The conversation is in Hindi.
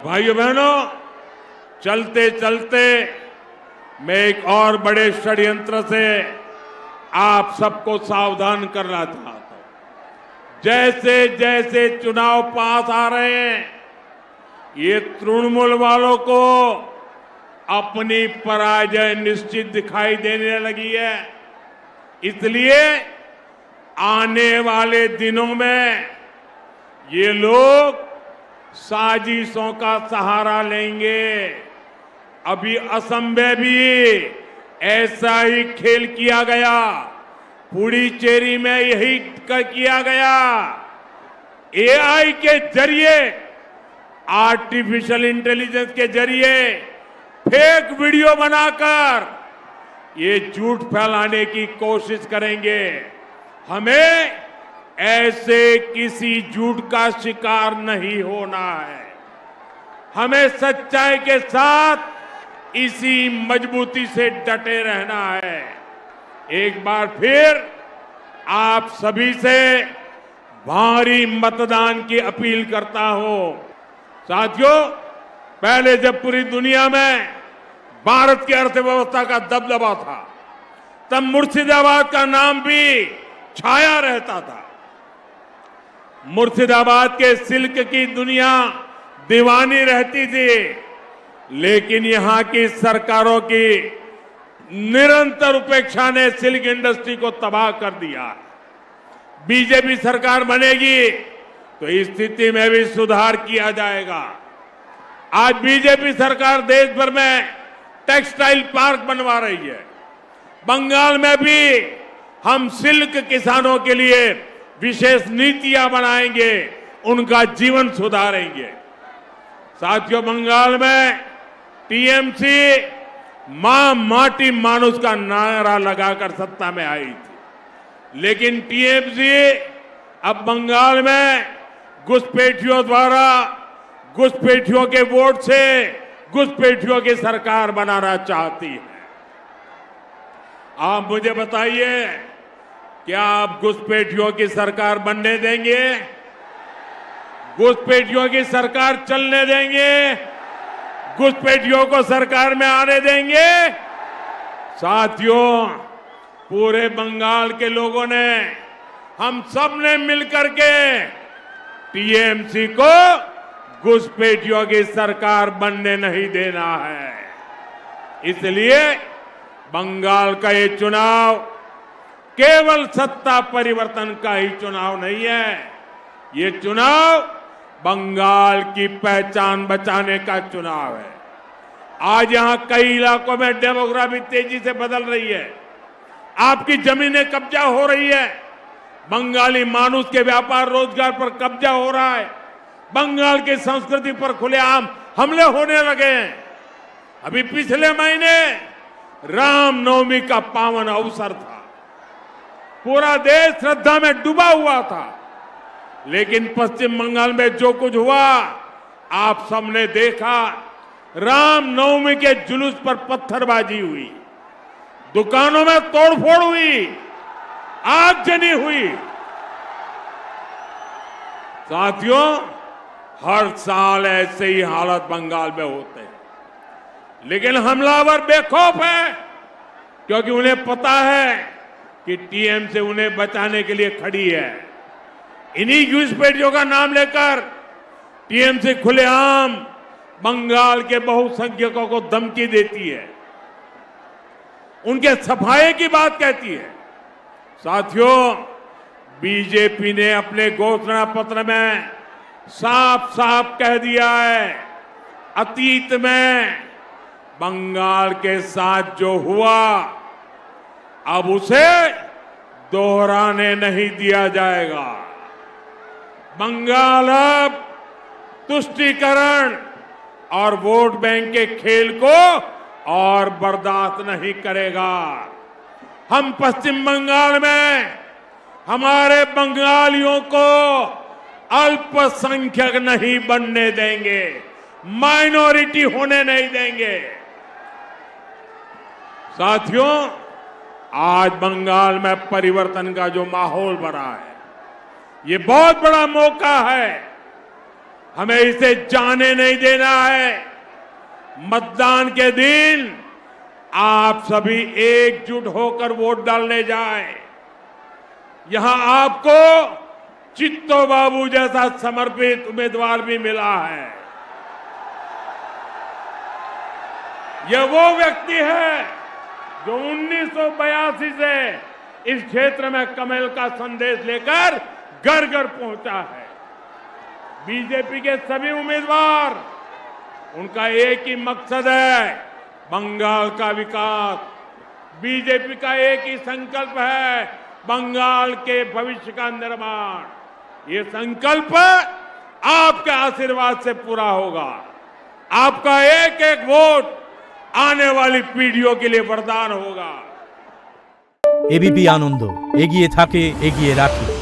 भाइयों बहनों, चलते चलते मैं एक और बड़े षड्यंत्र से आप सबको सावधान करना चाहता हूं। जैसे जैसे चुनाव पास आ रहे हैं, ये तृणमूल वालों को अपनी पराजय निश्चित दिखाई देने लगी है। इसलिए आने वाले दिनों में ये लोग साजिशों का सहारा लेंगे। अभी असम में भी ऐसा ही खेल किया गया, पुडुचेरी में यही किया गया। एआई के जरिए, आर्टिफिशियल इंटेलिजेंस के जरिए फेक वीडियो बनाकर ये झूठ फैलाने की कोशिश करेंगे। हमें ऐसे किसी झूठ का शिकार नहीं होना है। हमें सच्चाई के साथ इसी मजबूती से डटे रहना है। एक बार फिर आप सभी से भारी मतदान की अपील करता हूं। साथियों, पहले जब पूरी दुनिया में भारत की अर्थव्यवस्था का दबदबा था, तब मुर्शिदाबाद का नाम भी छाया रहता था। मुर्शिदाबाद के सिल्क की दुनिया दीवानी रहती थी, लेकिन यहां की सरकारों की निरंतर उपेक्षा ने सिल्क इंडस्ट्री को तबाह कर दिया। बीजेपी सरकार बनेगी तो इस स्थिति में भी सुधार किया जाएगा। आज बीजेपी सरकार देश भर में टेक्सटाइल पार्क बनवा रही है। बंगाल में भी हम सिल्क किसानों के लिए विशेष नीतियां बनाएंगे, उनका जीवन सुधारेंगे। साथियों, बंगाल में टीएमसी मां माटी मानुष का नारा लगाकर सत्ता में आई थी, लेकिन टीएमसी अब बंगाल में घुसपैठियों द्वारा, घुसपैठियों के वोट से घुसपैठियों की सरकार बनाना चाहती है। आप मुझे बताइए, क्या आप घुसपैठियों की सरकार बनने देंगे? घुसपैठियों की सरकार चलने देंगे? घुसपैठियों को सरकार में आने देंगे? साथियों, पूरे बंगाल के लोगों ने, हम सब ने मिलकर के टीएमसी को घुसपैठियों की सरकार बनने नहीं देना है। इसलिए बंगाल का ये चुनाव केवल सत्ता परिवर्तन का ही चुनाव नहीं है। ये चुनाव बंगाल की पहचान बचाने का चुनाव है। आज यहां कई इलाकों में डेमोग्राफी तेजी से बदल रही है। आपकी जमीनें कब्जा हो रही है। बंगाली मानुष के व्यापार रोजगार पर कब्जा हो रहा है। बंगाल की संस्कृति पर खुलेआम हमले होने लगे हैं। अभी पिछले महीने रामनवमी का पावन अवसर था। पूरा देश श्रद्धा में डूबा हुआ था, लेकिन पश्चिम बंगाल में जो कुछ हुआ आप सबने देखा। रामनवमी के जुलूस पर पत्थरबाजी हुई, दुकानों में तोड़फोड़ हुई, आगजनी हुई। साथियों, हर साल ऐसे ही हालत बंगाल में होते हैं, लेकिन हमलावर बेखौफ है, क्योंकि उन्हें पता है कि टीएमसी उन्हें बचाने के लिए खड़ी है। इन्हीं घुसपैठियों का नाम लेकर टीएमसी खुलेआम बंगाल के बहुसंख्यकों को धमकी देती है, उनके सफाये की बात कहती है। साथियों, बीजेपी ने अपने घोषणा पत्र में साफ साफ कह दिया है, अतीत में बंगाल के साथ जो हुआ अब उसे दोहराने नहीं दिया जाएगा। बंगाल अब तुष्टीकरण और वोट बैंक के खेल को और बर्दाश्त नहीं करेगा। हम पश्चिम बंगाल में हमारे बंगालियों को अल्पसंख्यक नहीं बनने देंगे, माइनॉरिटी होने नहीं देंगे। साथियों, आज बंगाल में परिवर्तन का जो माहौल बना है, ये बहुत बड़ा मौका है। हमें इसे जाने नहीं देना है। मतदान के दिन आप सभी एकजुट होकर वोट डालने जाएं। यहां आपको चित्तो बाबू जैसा समर्पित उम्मीदवार भी मिला है। यह वो व्यक्ति है जो 1982 से इस क्षेत्र में कमल का संदेश लेकर घर घर पहुंचा है। बीजेपी के सभी उम्मीदवार, उनका एक ही मकसद है, बंगाल का विकास। बीजेपी का एक ही संकल्प है, बंगाल के भविष्य का निर्माण। ये संकल्प आपके आशीर्वाद से पूरा होगा। आपका एक एक वोट आने वाली पीढ़ियों के लिए वरदान होगा। एबीपी आनंद एगिए थाके एगिए राखे।